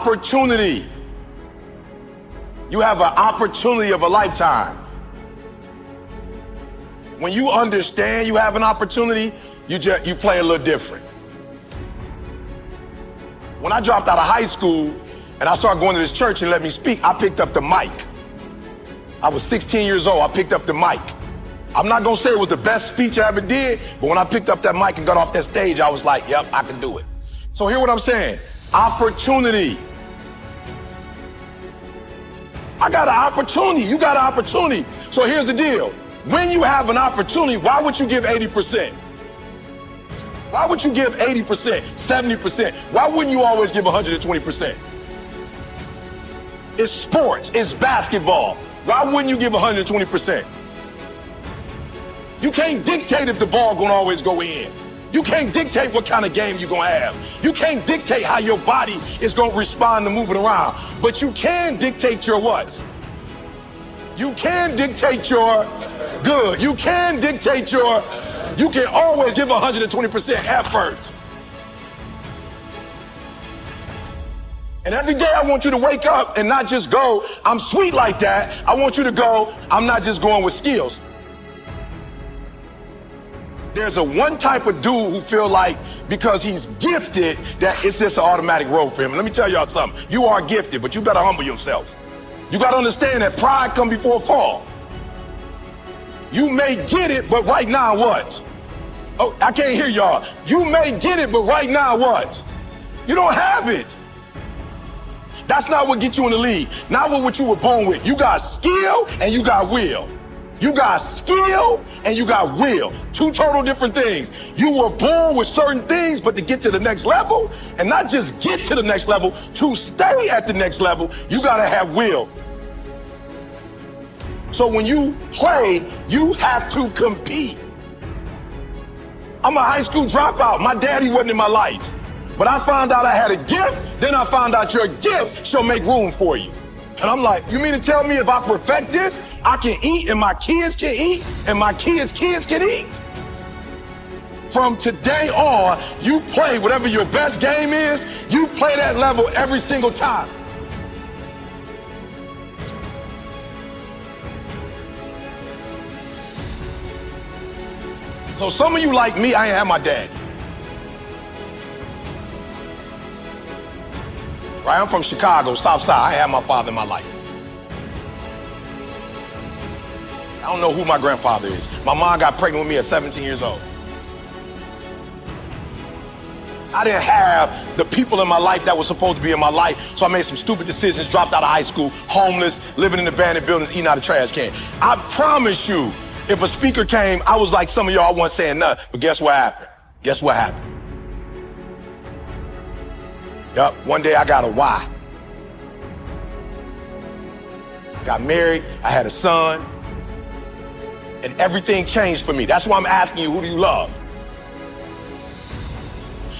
opportunity. You have an opportunity of a lifetime. When you understand you have an opportunity, you play a little different. When I dropped out of high school and I started going to this church and let me speak, I picked up the mic. I was 16 years old, I picked up the mic. I'm not gonna say it was the best speech I ever did, but when I picked up that mic and got off that stage, I was like, yep, I can do it. So hear what I'm saying, opportunity. I got an opportunity, you got an opportunity. So here's the deal, when you have an opportunity, why would you give 80%? Why would you give 80%, 70%? Why wouldn't you always give 120%? It's sports, it's basketball. Why wouldn't you give 120%? You can't dictate if the ball gonna always go in. You can't dictate what kind of game you're gonna have. You can't dictate how your body is gonna respond to moving around. But you can dictate your what? You can dictate your good. You can dictate your, you can always give 120% effort. And every day I want you to wake up and not just go, I'm sweet like that. I want you to go, I'm not just going with skills. There's a one type of dude who feel like because he's gifted that it's just an automatic road for him. Let me tell y'all something. You are gifted, but you gotta humble yourself. You gotta understand that pride come before a fall. You may get it, but right now what? Oh, I can't hear y'all. You may get it, but right now what? You don't have it. That's not what gets you in the league. Not what you were born with. You got skill and you got will. You got skill and you got will. Two total different things. You were born with certain things, but to get to the next level, and not just get to the next level, to stay at the next level, you gotta have will. So when you play, you have to compete. I'm a high school dropout. My daddy wasn't in my life. But I found out I had a gift, then I found out your gift shall make room for you. And I'm like, you mean to tell me if I perfect this, I can eat and my kids can eat and my kids' kids can eat? From today on, you play whatever your best game is, you play that level every single time. So some of you like me, I ain't have my daddy. Right, I'm from Chicago, South Side. I had my father in my life. I don't know who my grandfather is. My mom got pregnant with me at 17 years old. I didn't have the people in my life that were supposed to be in my life, so I made some stupid decisions, dropped out of high school, homeless, living in abandoned buildings, eating out of trash can. I promise you, if a speaker came, I was like some of y'all, I wasn't saying nothing, but guess what happened? Guess what happened? Yup, one day I got a why. Got married, I had a son, and everything changed for me. That's why I'm asking you, who do you love?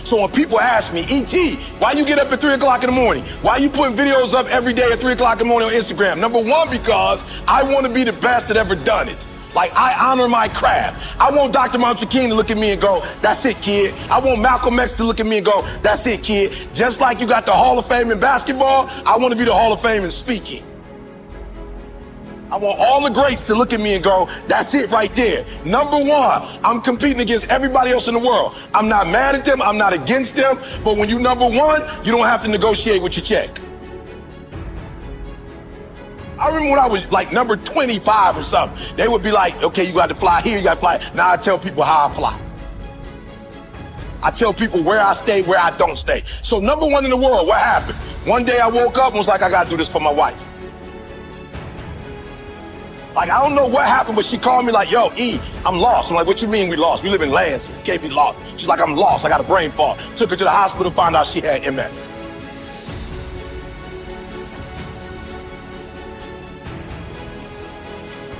So when people ask me, E.T., why you get up at 3 o'clock in the morning? Why you putting videos up every day at 3 o'clock in the morning on Instagram? Number one, because I want to be the best that ever done it. Like, I honor my craft. I want Dr. Martin Luther King to look at me and go, that's it, kid. I want Malcolm X to look at me and go, that's it, kid. Just like you got the Hall of Fame in basketball, I want to be the Hall of Fame in speaking. I want all the greats to look at me and go, that's it right there. Number one, I'm competing against everybody else in the world. I'm not mad at them, I'm not against them, but when you number one, you don't have to negotiate with your check. I remember when I was like number 25 or something, they would be like, okay, you got to fly here, you got to fly. Now I tell people how I fly. I tell people where I stay, where I don't stay. So number one in the world, what happened? One day I woke up and was like, I got to do this for my wife. Like, I don't know what happened, but she called me like, yo, E, I'm lost. I'm like, what you mean we lost? We live in Lansing, can't be lost. She's like, I'm lost, I got a brain fog. Took her to the hospital, found out she had MS.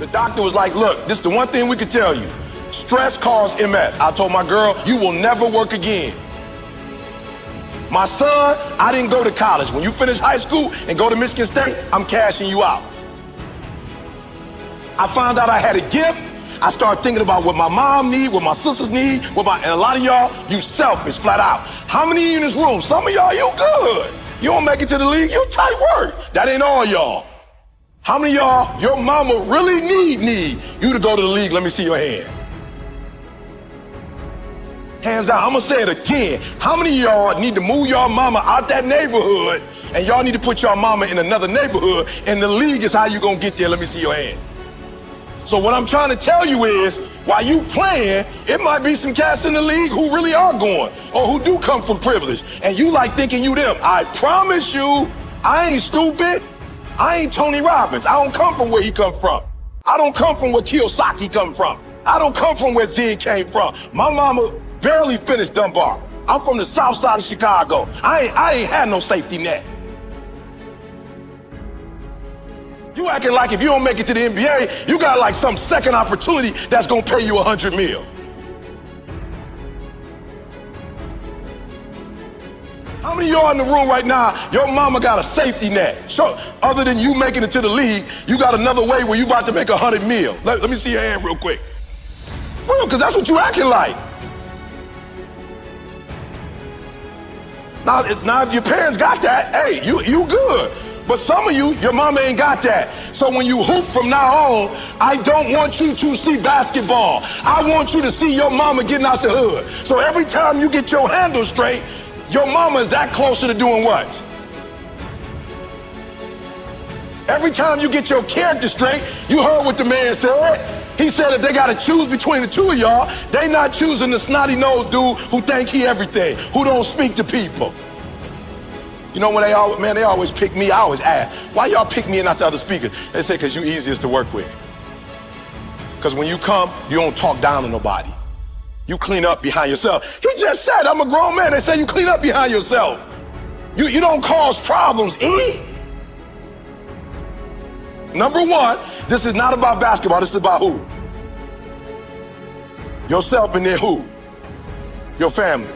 The doctor was like, look, this is the one thing we could tell you. Stress caused MS. I told my girl, you will never work again. My son, I didn't go to college. When you finish high school and go to Michigan State, I'm cashing you out. I found out I had a gift. I started thinking about what my mom need, what my sisters need, and a lot of y'all, you selfish, flat out. How many of you in this room? Some of y'all, you good. You don't make it to the league, you tight work. That ain't all y'all. How many of y'all, your mama really need you to go to the league? Let me see your hand. Hands down, I'm gonna say it again. How many of y'all need to move your mama out that neighborhood and y'all need to put your mama in another neighborhood and the league is how you gonna get there? Let me see your hand. So what I'm trying to tell you is, while you playing, it might be some cats in the league who really are going or who do come from privilege and you like thinking you them. I promise you, I ain't stupid. I ain't Tony Robbins. I don't come from where he come from. I don't come from where Kiyosaki come from. I don't come from where Zig came from. My mama barely finished Dunbar. I'm from the south side of Chicago. I ain't had no safety net. You acting like if you don't make it to the NBA, you got like some second opportunity that's gonna pay you $100 million. How many of y'all in the room right now, your mama got a safety net? So, other than you making it to the league, you got another way where you about to make $100 million. Let me see your hand real quick. Real, because that's what you acting like. Now, if your parents got that, hey, you good. But some of you, your mama ain't got that. So when you hoop from now on, I don't want you to see basketball. I want you to see your mama getting out the hood. So every time you get your handle straight, your mama is that closer to doing what? Every time you get your character straight, you heard what the man said. He said that they got to choose between the two of y'all. They not choosing the snotty-nosed dude who think he everything, who don't speak to people. You know, when they always pick me, I always ask, why y'all pick me and not the other speakers? They say, because you easiest to work with. Because when you come, you don't talk down to nobody. You clean up behind yourself. He just said, I'm a grown man. They say you clean up behind yourself. You don't cause problems, E. Number one, this is not about basketball. This is about who? Yourself and then who? Your family.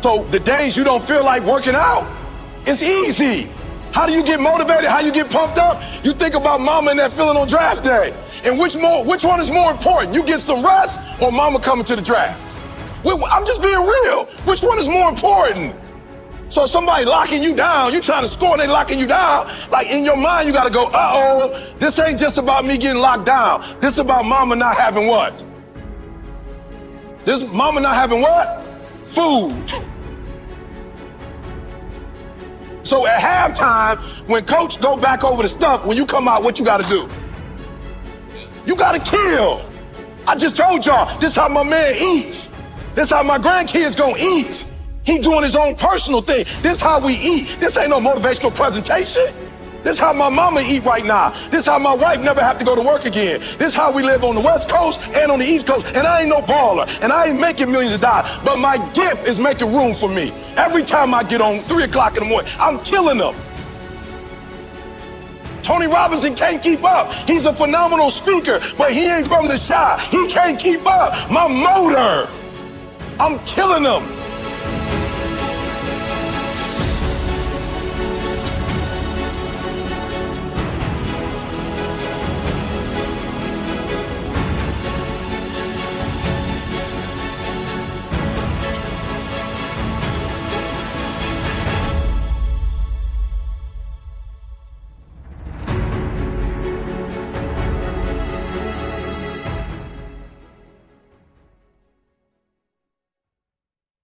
So the days you don't feel like working out, it's easy. How do you get motivated? How you get pumped up? You think about mama and that feeling on draft day. And which one is more important? You get some rest or mama coming to the draft? I'm just being real. Which one is more important? So somebody locking you down, you trying to score and they locking you down, like in your mind you gotta go, uh-oh, this ain't just about me getting locked down. This is about mama not having what? This mama not having what? Food. So at halftime, when coach go back over the stuff, when you come out, what you gotta do? You gotta kill. I just told y'all, this how my man eats. This how my grandkids gonna eat. He doing his own personal thing. This how we eat. This ain't no motivational presentation. This how my mama eat right now. This how my wife never have to go to work again. This how we live on the West Coast and on the East Coast. And I ain't no baller. And I ain't making millions of dollars. But my gift is making room for me. Every time I get on 3 o'clock in the morning, I'm killing them. Tony Robinson can't keep up. He's a phenomenal speaker, but he ain't from the Chi. He can't keep up. My motor. I'm killing them.